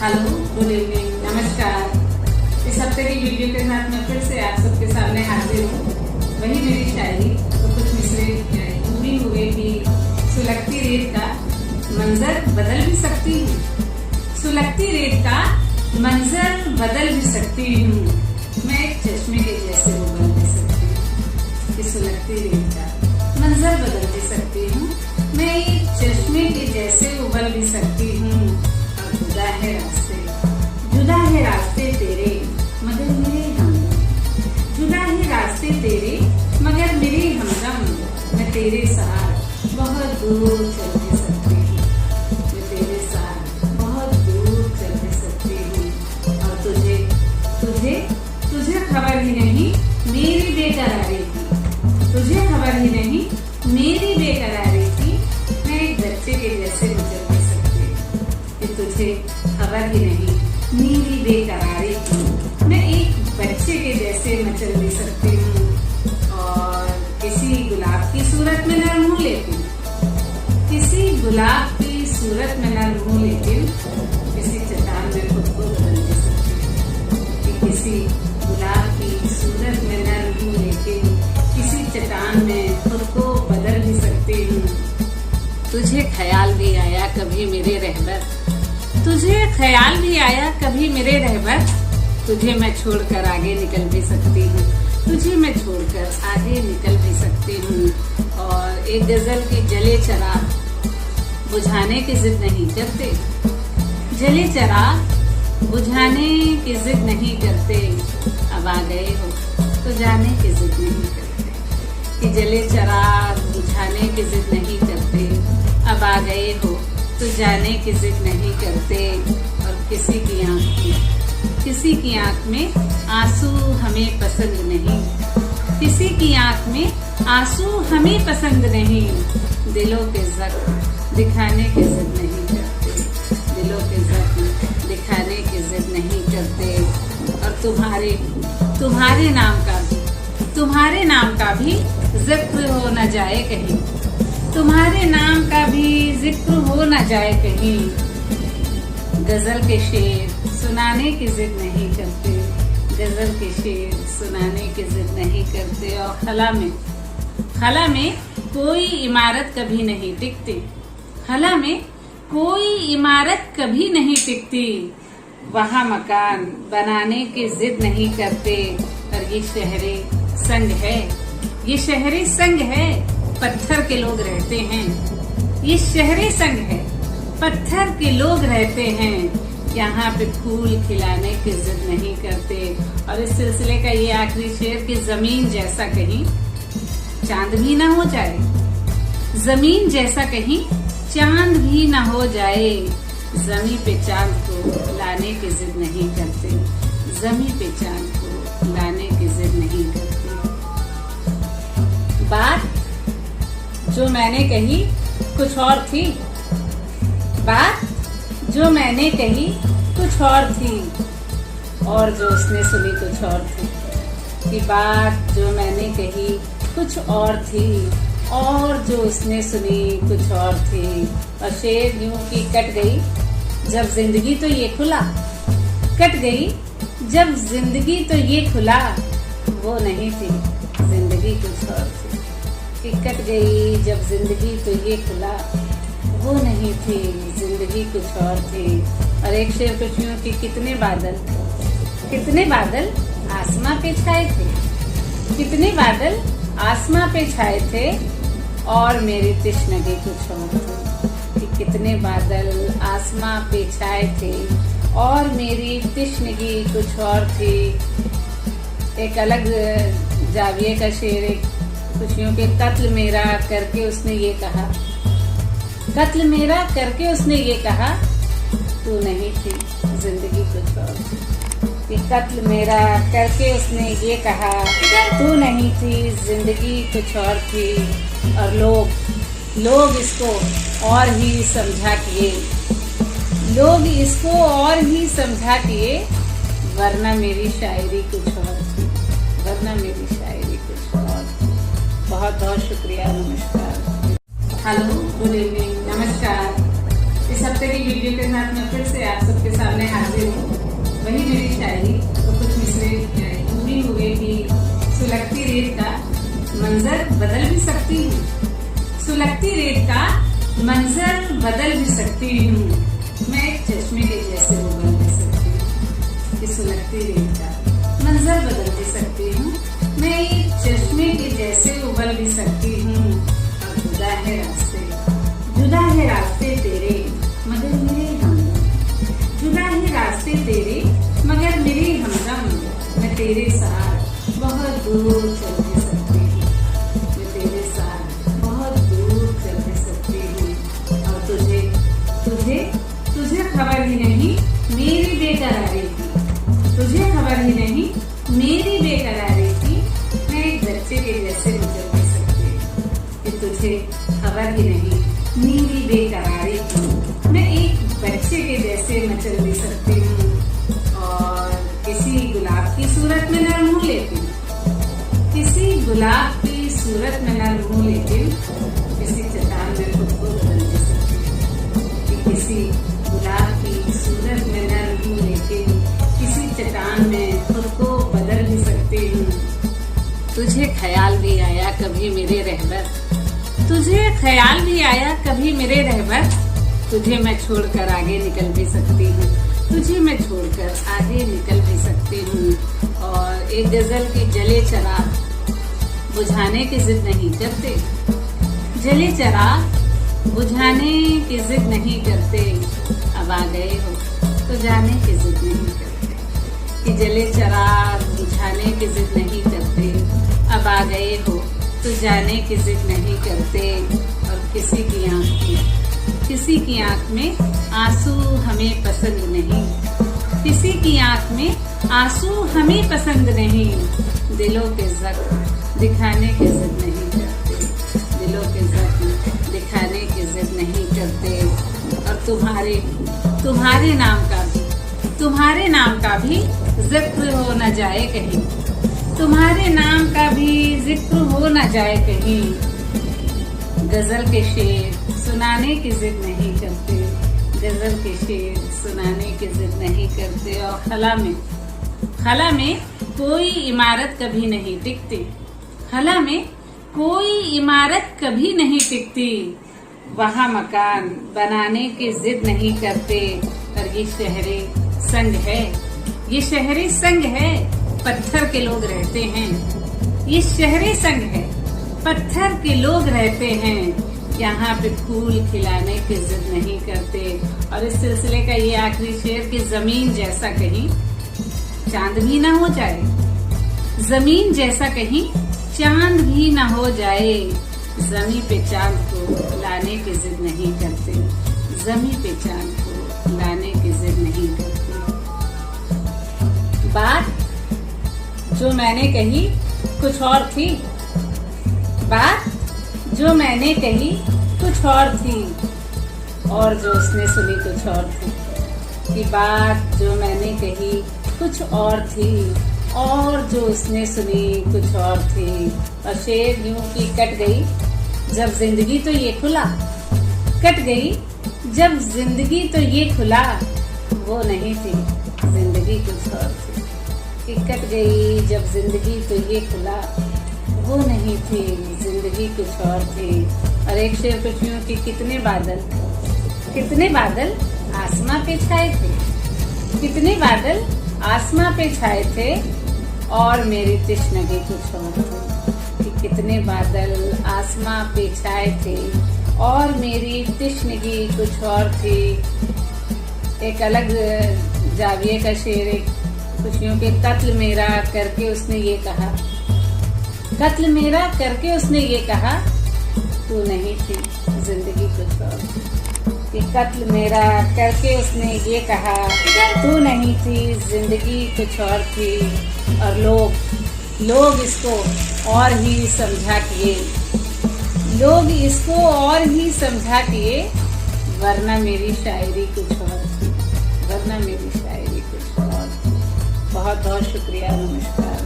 Hello, good evening, नमस्कार। इस हफ्ते की वीडियो के साथ मैं फिर से आप सबके सामने हाजिर हूँ। वही मेरी शायरी तो कुछ मिसरे पूरी हुए भी सुलगती रेत का मंजर बदल भी सकती हूँ। सुलगती रेत का मंजर बदल भी सकती हूँ। मैं एक चश्मे के जैसे उबल भी सकती हूँ। कि सुलगती रेत का मंजर बदल भी सकती हूँ। मैं एक चश्मे के जैसे उबल भी सकती हूँ। जुदा है रास्ते तेरे मगर मेरे हमदम। जुदा है रास्ते तेरे मगर मेरे हमदम। मैं तेरे साथ बहुत दूर चल भी सकती हूँ। मैं तेरे साथ बहुत दूर चल भी सकती हूँ। और तुझे तुझे तुझे खबर ही नहीं मेरी बेकरारी की। तुझे खबर ही नहीं मेरी बेकरारी की। मैं एक बच्चे के जैसे मचल भी सकती हूँ। कि तुझे खबर ही नहीं मेरी बेकरारी की। मैं एक बच्चे के जैसे मचल भी सकती हूँ। और किसी गुलाब की सूरत में नरम हूँ लेकिन किसी गुलाब की सूरत में नरम हूँ लेकिन किसी चट्टान में खुद को बदल भी सकती हूँ। कि किसी गुलाब की सूरत में नरम हूँ लेकिन किसी चट्टान में खुद को बदल भी सकती हूँ। तुझे ख्याल भी आया कभी मेरे रहबर। तुझे ख्याल भी आया कभी मेरे रहबर। तुझे मैं छोड़कर आगे निकल भी सकती हूँ। तुझे मैं छोड़कर आगे निकल भी सकती हूँ। और एक गजल की जले चराग बुझाने की जिद नहीं करते। जले चराग बुझाने की जिद नहीं करते। अब आ गए हो तो जाने की जिद नहीं करते। कि जले चराग बुझाने की जिद नहीं करते। अब आ गए हो तो जाने की जिद नहीं करते। और किसी की आंख में आंसू हमें पसंद नहीं। किसी की आंख में आंसू हमें पसंद नहीं। दिलों के जख्म दिखाने की जिद नहीं करते। दिलों के जख्म दिखाने की जिद नहीं करते। और तुम्हारे नाम का भी जिक्र हो न जाए कहीं। तुम्हारे नाम का भी जिक्र हो न जाए कहीं। गजल के शेर सुनाने की जिद नहीं करते। गजल के शेर सुनाने की जिद नहीं करते। और खला में कोई इमारत कभी नहीं टिकती। खला में कोई इमारत कभी नहीं टिकती। वहाँ मकान बनाने की जिद नहीं करते। और ये शहरे संग है। ये शहरे संग है पत्थर के लोग रहते हैं। ये शहरे संग है पत्थर के लोग रहते हैं। यहाँ पे फूल खिलाने की जिद नहीं करते। और इस सिलसिले का ये आखिरी शेर कि जमीन जैसा कहीं चांद भी ना हो जाए। जमीन जैसा कहीं चांद भी ना हो जाए। जमीन पे चांद को लाने की जिद नहीं करते। जमीन पे चांद को लाने की जिद नहीं करते। बात जो मैंने कही कुछ और थी। बात जो मैंने कही कुछ और थी। और जो उसने सुनी कुछ और थी। कि बात जो मैंने कही कुछ और थी। और जो उसने सुनी कुछ और थी। और शेर यूं की कट गई जब जिंदगी तो ये खुला। कट गई जब जिंदगी तो ये खुला। वो नहीं थी जिंदगी कुछ और थी। कि कट गई जब जिंदगी तो ये खुला। वो नहीं थी जिंदगी कुछ और थी। और एक शेर कुछ यूं कि कितने बादल आसमां पे छाए थे। कितने बादल आसमां पे छाए थे। और मेरी तृष्णगी कुछ और थी। कि कितने बादल आसमां पे छाए थे। और मेरी तृष्णगी कुछ और थी। एक अलग जाविये का शेर खुशियों के कत्ल मेरा करके उसने ये कहा। कत्ल मेरा करके उसने ये कहा। तू नहीं थी जिंदगी कुछ और थी। कि कत्ल मेरा करके उसने ये कहा। तू नहीं थी जिंदगी कुछ और थी। और लोग इसको और ही समझा किए। लोग इसको और ही समझा किए। वरना मेरी शायरी कुछ और थी। वरना मेरी शायरी कुछ और थी। बहुत बहुत शुक्रिया। नमस्कार। हेलो, गुड इवनिंग, नमस्कार। इस हफ्ते की वीडियो के साथ मैं फिर से आप सबके सामने हाजिर हूँ। वही मेरी शायरी तो कुछ मिसरे यूं हुए कि सुलगती रेत का मंजर बदल भी सकती हूँ। सुलगती रेत का मंजर बदल भी सकती हूँ। मैं एक चश्मे के जैसे उबल भी सकती हूँ। कि सुलगती रेत का मंजर बदल भी सकती हूँ। मैं एक चश्मे के जैसे उबल भी सकती हूँ। और जुदा है रास्ते तेरे मगर मेरे हमदम। जुदा है रास्ते तेरे मगर मेरे हमदम। मैं तेरे साथ बहुत दूर चल भी सकती हूँ। मैं तेरे साथ बहुत दूर चल भी सकती हूँ। और तुझे तुझे तुझे खबर ही नहीं मेरी बेकरारी की। तुझे खबर ही नहीं मेरी बेकरारी की। मैं एक बच्चे के जैसे गुजर भी सकती हूँ। कि तुझे खबर ही नहीं मेरी बेकरारी की। मैं एक बच्चे के जैसे मचल भी सकती हूँ। और किसी गुलाब की सूरत में नरम हूँ लेकिन किसी गुलाब की सूरत में नरम हूँ लेकिन किसी चट्टान में खुद को बदल भी सकती हूँ। कि किसी गुलाब की सूरत में नरम हूँ लेकिन किसी चट्टान में खुद को बदल भी सकती हूँ। तुझे ख्याल भी आया कभी मेरे रहबर। तुझे ख्याल भी आया कभी मेरे रहबर। तुझे मैं छोड़कर आगे निकल भी सकती हूँ। तुझे मैं छोड़कर आगे निकल भी सकती हूँ। और एक गजल की जले चराग बुझाने की जिद नहीं करते। जले चराग बुझाने की जिद नहीं करते। अब आ गए हो तो जाने की जिद नहीं करते। कि जले चराग बुझाने की जिद नहीं करते। अब आ गए हो तो जाने की जिद नहीं करते। और किसी की आंख में आंसू हमें पसंद नहीं। किसी की आंख में आंसू हमें पसंद नहीं। दिलों के जख्म दिखाने की जिद नहीं करते। दिलों के जख्म दिखाने की जिद नहीं करते। और तुम्हारे नाम का भी जिक्र हो न जाए कहीं। तुम्हारे नाम का भी जिक्र हो न जाए कहीं। गजल के शेर सुनाने की जिद नहीं करते। गजल के शेर सुनाने की जिद नहीं करते। और खला में कोई इमारत कभी नहीं टिकती। खला में कोई इमारत कभी नहीं टिकती। वहाँ मकान बनाने की जिद नहीं करते। और ये शहरे संग है पत्थर के लोग रहते हैं। ये शहरे संग है पत्थर के लोग रहते हैं। यहाँ पे फूल खिलाने की जिद नहीं करते। और इस सिलसिले का ये आखिरी शेर कि जमीन जैसा कहीं चांद भी ना हो जाए। जमीन जैसा कहीं चांद भी ना हो जाए। जमीन पे चांद को लाने की जिद नहीं करते। जमीन पे चांद को लाने की जिद नहीं करते। बात जो मैंने कही कुछ और थी। बात जो मैंने कही कुछ और थी। और जो उसने सुनी कुछ और थी। कि बात जो मैंने कही कुछ और थी। और जो उसने सुनी कुछ और थी। और शेर यूं की कट गई जब जिंदगी तो ये खुला। कट गई जब जिंदगी तो ये खुला। वो नहीं थी जिंदगी कुछ और थी। कि कट गई जब जिंदगी तो ये खुला। वो नहीं थी जिंदगी कुछ और थी। और एक शेर कुछ यूं कि कितने बादल आसमां पे छाए थे। कितने बादल आसमां पे छाए थे। और मेरी तृष्णगी कुछ और थी। कि कितने बादल आसमां पे छाए थे। और मेरी तृष्णगी कुछ और थी। एक अलग जाविये का शेर खुशियों के कत्ल मेरा करके उसने ये कहा। कत्ल मेरा करके उसने ये कहा तू नहीं थी जिंदगी कुछ और थी। कि कत्ल मेरा करके उसने ये कहा तू नहीं थी जिंदगी कुछ और थी। और लोग इसको और ही समझा किए। लोग इसको और ही समझा किए। वरना मेरी शायरी कुछ और थी। वरना मेरी शायरी कुछ और थी। बहुत बहुत शुक्रिया। नमस्कार।